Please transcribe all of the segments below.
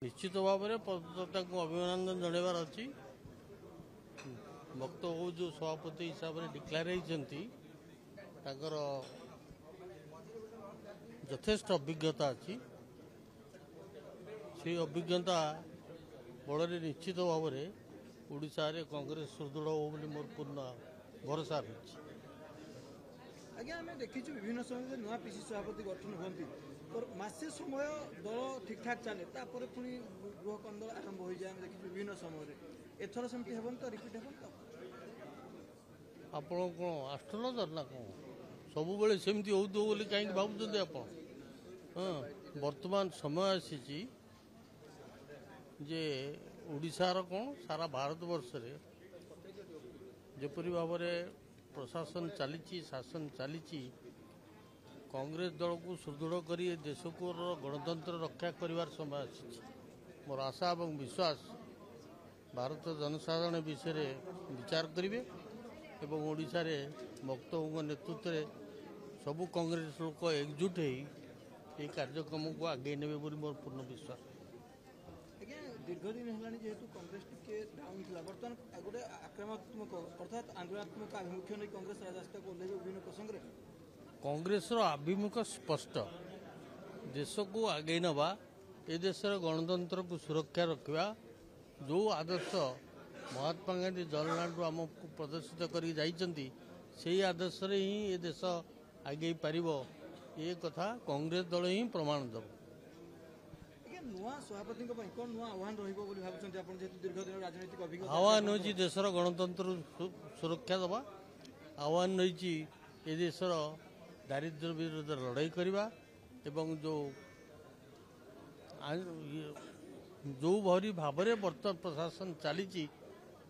निश्चित भाव में पदता को अभिनंदन जनइबार अच्छी वक्तव्य जो सभापति हिसाब से डिक्लेयर होती यथेष्ट अभिज्ञता अच्छी से अभिज्ञता बल निश्चित भाव में ओडिशा रे कांग्रेस सुदृढ़ हो मोर पूर्ण भरोसा रही। आज्ञा आम देखी विभिन्न समय नुआ पीसी सभापति गठन होती और मसे समय दल ठीक ठाक चले तापर पुणी गृह कंदल आरंभ हो जाए देखी विभिन्न समय एथर सेमती हेबन तो रिपीट हेबन तो आपण कौन एस्ट्रोलॉजर ना कौन सब बेले सेमती होतो बोली कहीं भावुं आप वर्तमान समय आसी जे ओडिशार कौन सारा भारत वर्ष रे जपरी भाव में प्रशासन चली शासन चली कांग्रेस दल को सुदृढ़ कर देश को गणतंत्र रक्षा कर समय आसी मोर आशा और विश्वास भारत जनसाधारण विषय विचार करेंगे एवं ओडिशा रे वक्तव्य नेतृत्व में सबू कांग्रेस लोक एकजुट हो कार्यक्रम को आगे ने मोर पूर्ण विश्वास। दीर्घ दिन है जेहेतु कांग्रेस टिके डाउन थी बर्तमान गोटे आक्रामक अर्थात आंदोलनात्मक आभिमुख्य नहीं कांग्रेस राजस्थ को ओह्लैब विभिन्न प्रसंग में कांग्रेस आभिमुख्य स्पष्ट देश को आगे नवा ए देश गणतंत्र को सुरक्षा रखा जो आदर्श महात्मा गांधी जवाहरलाल आमको प्रदर्शित कर आदर्श ही ये देश आगे पार ये कथा कांग्रेस दल ही प्रमाण दब। नुआ सभापति कौन नुआ आह्वान दीर्घ दिन राजनीतिक अभिज्ञता आह्वान हो देशर गणतंत्र सुरक्षा दबा आह्वान रही ए देशर दारिद्र्य विरुद्ध लड़ाई करवा एवं जो भरी भाव में बर्तमान प्रशासन चली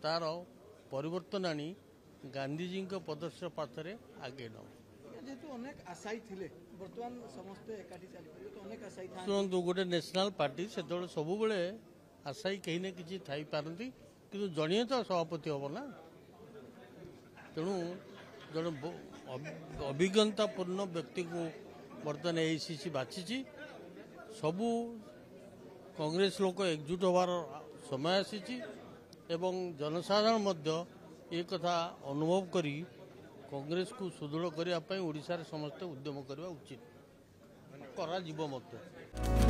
तार परिवर्तन आनी गांधीजी पदस्थ पाथरे आगे न जेहेतु अनेक आशायी थे बर्तमान समस्ते एकाठी चली तो अनेक आशायी शुणु गोटे नेशनल पार्टी से सब बेले आशायी कहीं ना कि थी पारती कि जड़िए तो सभापति हम ना तेणु जड़े अभिज्ञतापूर्ण व्यक्ति को बर्तमान एआईसीसी बाछी सबू कांग्रेस लोक एकजुट होवार समय आसी एवं जनसाधारण मध्य ये कथा अनुभव करी कांग्रेस को सुदृढ़ करने ओडिशा रे समस्त उद्यम करवा उचित करा जीव मत।